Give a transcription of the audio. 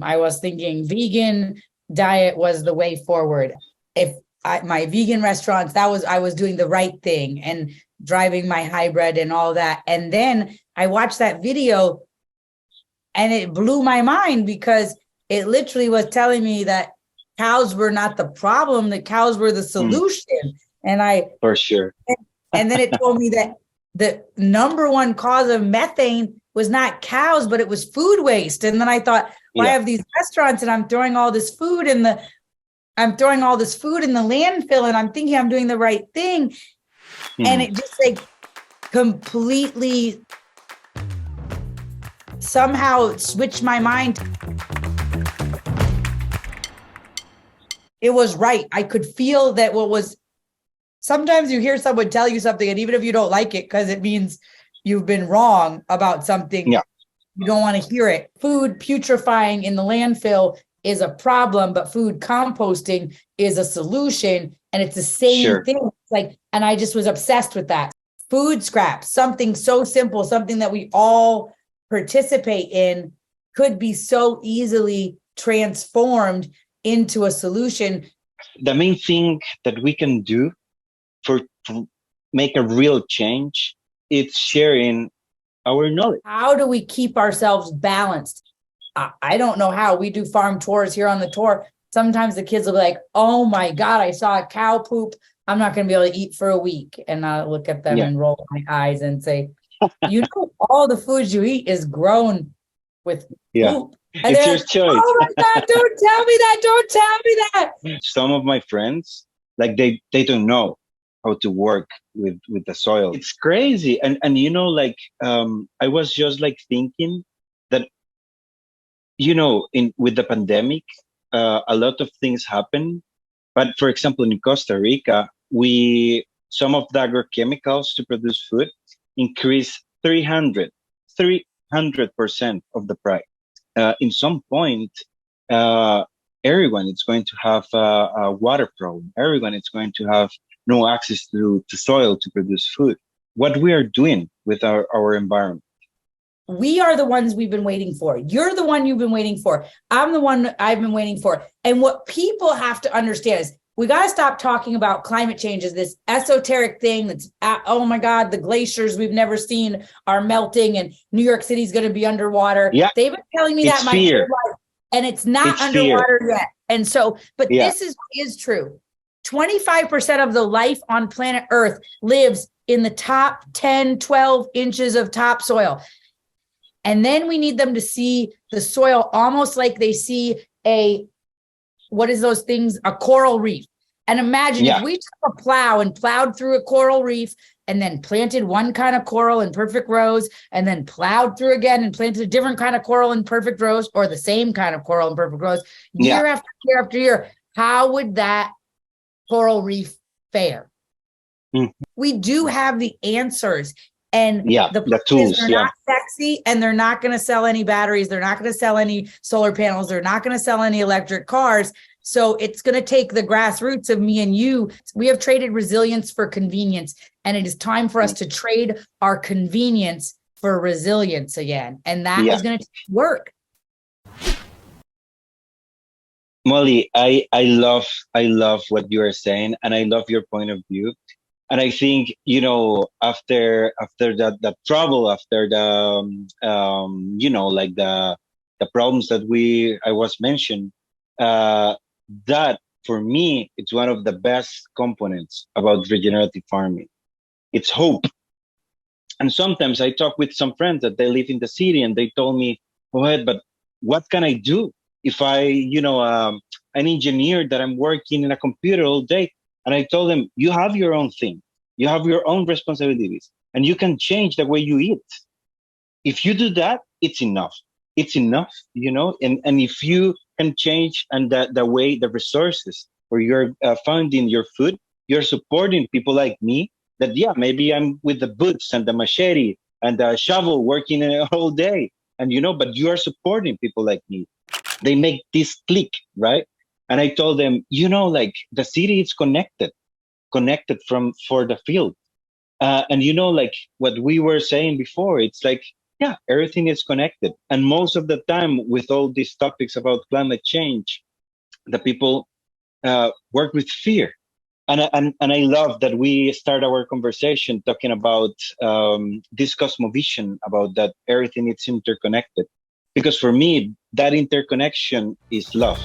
I was thinking vegan diet was the way forward. If my vegan restaurants, I was doing the right thing and driving my hybrid and all that. And then I watched that video and it blew my mind because it literally was telling me that cows were not the problem, the cows were the solution. And for sure. and then it told me that the number one cause of methane was not cows, but it was food waste. And then I thought, well, I have these restaurants and I'm throwing all this food in the landfill, and I'm thinking I'm doing the right thing. And it just like completely somehow switched my mind. It was right. I could feel that sometimes you hear someone tell you something, and even if you don't like it, because it means you've been wrong about something, you don't want to hear it. Food putrefying in the landfill is a problem, but food composting is a solution. And it's the same thing. It's like, and I just was obsessed with that. Food scraps, something so simple, something that we all participate in, could be so easily transformed into a solution. The main thing that we can do to make a real change, it's sharing our knowledge. How do we keep ourselves balanced? I don't know how. We do farm tours here on the tour. Sometimes the kids will be like, oh my God, I saw a cow poop. I'm not going to be able to eat for a week. And I'll look at them and roll my eyes and say, you know, all the food you eat is grown with poop. And it's your choice. Oh my God, don't tell me that. Don't tell me that. Some of my friends, like they don't know how to work with the soil. It's crazy. And you know, like I was just like thinking that, you know, with the pandemic, a lot of things happen. But for example, in Costa Rica, some of the agrochemicals to produce food increased 300% of the price. In some point, everyone is going to have a water problem. Everyone is going to have no access to soil to produce food. What we are doing with our environment. We are the ones we've been waiting for. You're the one you've been waiting for. I'm the one I've been waiting for. And what people have to understand is we got to stop talking about climate change as this esoteric thing that's, oh my God, the glaciers we've never seen are melting and New York City is going to be underwater. Yeah. They've been telling me that my whole life, and it's not underwater yet. And so, but this is true. 25% of the life on planet Earth lives in the top 10, 12 inches of topsoil. And then we need them to see the soil almost like they see what is those things? A coral reef. And imagine if we took a plow and plowed through a coral reef and then planted one kind of coral in perfect rows and then plowed through again and planted a different kind of coral in perfect rows, or the same kind of coral in perfect rows, year after year after year, how would that coral reef fare? We do have the answers. And the tools are not sexy, and they're not going to sell any batteries. They're not going to sell any solar panels. They're not going to sell any electric cars. So it's going to take the grassroots of me and you. We have traded resilience for convenience, and it is time for us to trade our convenience for resilience again. And that is going to take work. Molly, I love what you are saying, and I love your point of view. And I think, you know, after the trouble, after the you know, like the problems that I was mentioned, that for me, it's one of the best components about regenerative farming. It's hope. And sometimes I talk with some friends that they live in the city, and they told me, "Oh, but what can I do if you know, an engineer that I'm working in a computer all day?" And I told them, you have your own thing. You have your own responsibilities, and you can change the way you eat. If you do that, it's enough. It's enough, you know, and if you can change and the way, the resources where you're finding your food, you're supporting people like me that, maybe I'm with the boots and the machete and the shovel working all day. And, you know, but you are supporting people like me. They make this click, right? And I told them, you know, like the city is connected for the field. And you know, like what we were saying before, it's like yeah, everything is connected. And most of the time, with all these topics about climate change, the people work with fear. And I love that we start our conversation talking about this cosmovision, about that everything is interconnected. Because for me, that interconnection is love.